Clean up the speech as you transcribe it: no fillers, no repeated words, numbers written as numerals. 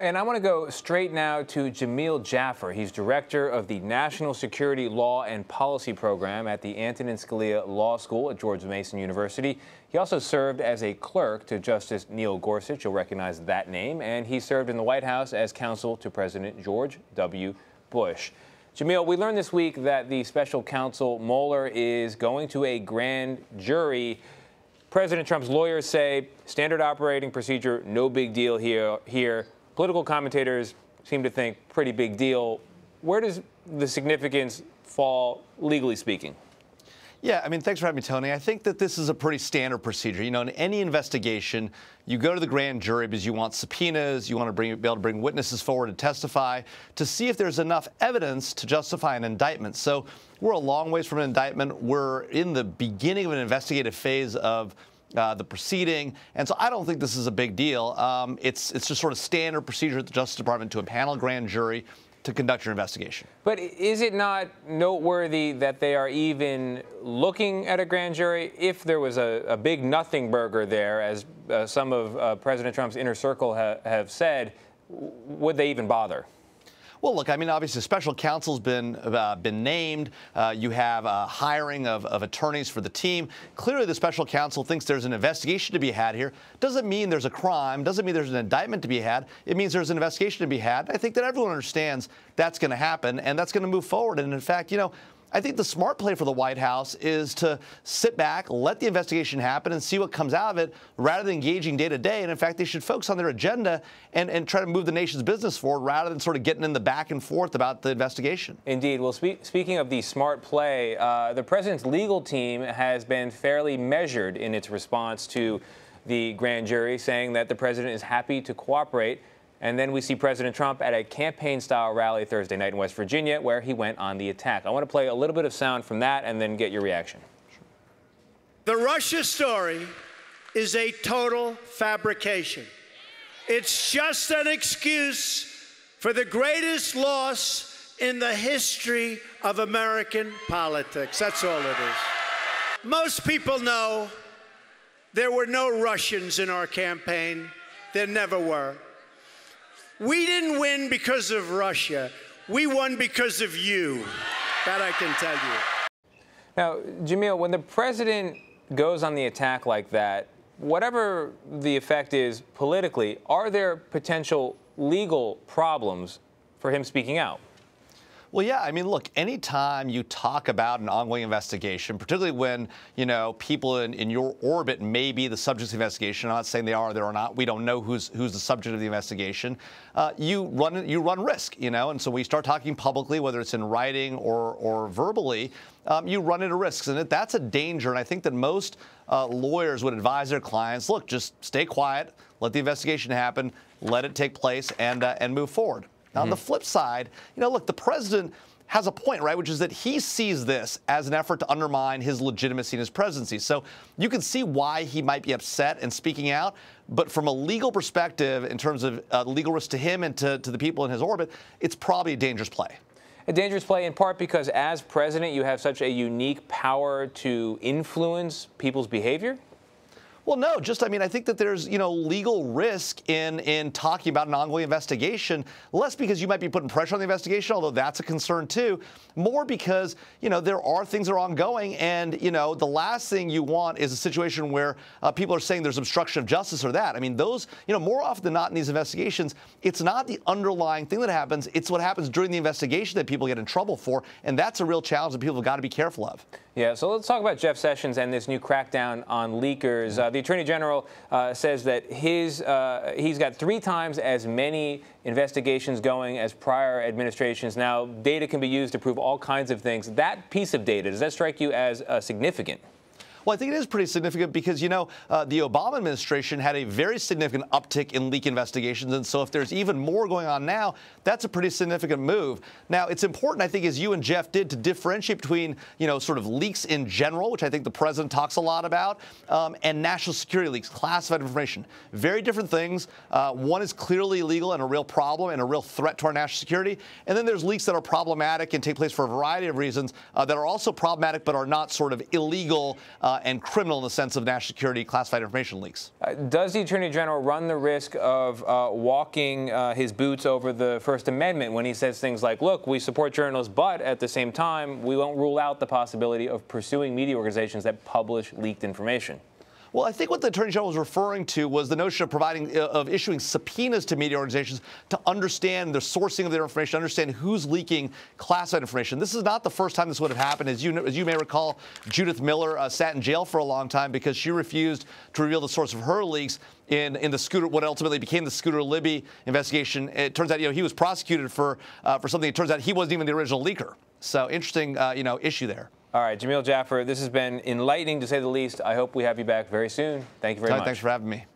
And I want to go straight now to Jamil Jaffer. He's director of the National Security Law and Policy Program at the Antonin Scalia Law School at George Mason University. He also served as a clerk to Justice Neil Gorsuch. You'll recognize that name. And he served in the White House as counsel to President George W. Bush. Jamil, we learned this week that the special counsel Mueller is going to a grand jury. President Trump's lawyers say standard operating procedure, no big deal here. Political commentators seem to think pretty big deal. Where does the significance fall, legally speaking? Yeah, I mean, thanks for having me, Tony. I think that this is a pretty standard procedure. You know, in any investigation, you go to the grand jury because you want subpoenas, you want to be able to bring witnesses forward to testify to see if there's enough evidence to justify an indictment. So we're a long ways from an indictment. We're in the beginning of an investigative phase of the proceeding, and so I don't think this is a big deal. It's just sort of standard procedure at the Justice Department to impanel a grand jury to conduct your investigation. But is it not noteworthy that they are even looking at a grand jury? If there was a big nothing burger there, as some of President Trump's inner circle have said, would they even bother? Well, look, I mean, obviously, special counsel's been named. You have a hiring of attorneys for the team. Clearly, the special counsel thinks there's an investigation to be had here. Doesn't mean there's a crime. Doesn't mean there's an indictment to be had. It means there's an investigation to be had. I think that everyone understands that's going to happen, and that's going to move forward. And in fact, you know, I think the smart play for the White House is to sit back, let the investigation happen, and see what comes out of it, rather than engaging day to day. And in fact, they should focus on their agenda and try to move the nation's business forward, rather than sort of getting in the back and forth about the investigation. Indeed. Well, speaking of the smart play, the president's legal team has been fairly measured in its response to the grand jury, saying that the president is happy to cooperate. And then we see President Trump at a campaign-style rally Thursday night in West Virginia, where he went on the attack. I want to play a little bit of sound from that and then get your reaction. The Russia story is a total fabrication. It's just an excuse for the greatest loss in the history of American politics. That's all it is. Most people know there were no Russians in our campaign. There never were. We didn't win because of Russia. We won because of you. That I can tell you. Now, Jamil, when the president goes on the attack like that, whatever the effect is politically, are there potential legal problems for him speaking out? Well, yeah, I mean, look, anytime you talk about an ongoing investigation, particularly when, you know, people in your orbit may be the subjects of the investigation, I'm not saying they are or not, we don't know who's the subject of the investigation, you run risk, you know, and so when you start talking publicly, whether it's in writing or verbally, you run into risks, and that's a danger, and I think that most lawyers would advise their clients, look, just stay quiet, let the investigation happen, let it take place, and move forward. Now, on the flip side, you know, look, the president has a point, right, which is that he sees this as an effort to undermine his legitimacy in his presidency. So you can see why he might be upset and speaking out. But from a legal perspective, in terms of legal risk to him and to the people in his orbit, it's probably a dangerous play. A dangerous play in part because as president, you have such a unique power to influence people's behavior? Well, no, just, I mean, I think that there's, you know, legal risk in talking about an ongoing investigation, less because you might be putting pressure on the investigation, although that's a concern too, more because, you know, there are things that are ongoing, and, you know, the last thing you want is a situation where people are saying there's obstruction of justice or that. I mean, those, you know, more often than not in these investigations, it's not the underlying thing that happens, it's what happens during the investigation that people get in trouble for, and that's a real challenge that people have got to be careful of. Yeah, so let's talk about Jeff Sessions and this new crackdown on leakers. The Attorney General says that he's got 3 times as many investigations going as prior administrations. Now, data can be used to prove all kinds of things. That piece of data, does that strike you as significant? Well, I think it is pretty significant because, you know, the Obama administration had a very significant uptick in leak investigations. And so if there's even more going on now, that's a pretty significant move. Now, it's important, I think, as you and Jeff did, to differentiate between, you know, sort of leaks in general, which I think the president talks a lot about, and national security leaks, classified information. Very different things. One is clearly illegal and a real problem and a real threat to our national security. And then there's leaks that are problematic and take place for a variety of reasons that are also problematic but are not sort of illegal and criminal in the sense of national security classified information leaks. Does the Attorney General run the risk of walking his boots over the First Amendment when he says things like, look, we support journalists, but at the same time, we won't rule out the possibility of pursuing media organizations that publish leaked information? Well, I think what the Attorney General was referring to was the notion of issuing subpoenas to media organizations to understand the sourcing of their information, understand who's leaking classified information. This is not the first time this would have happened. As you may recall, Judith Miller sat in jail for a long time because she refused to reveal the source of her leaks in the Scooter, what ultimately became the Scooter Libby investigation. It turns out, he was prosecuted for something. It turns out he wasn't even the original leaker. So interesting, issue there. All right, Jamil Jaffer, this has been enlightening to say the least. I hope we have you back very soon. Thank you very much. Thanks for having me.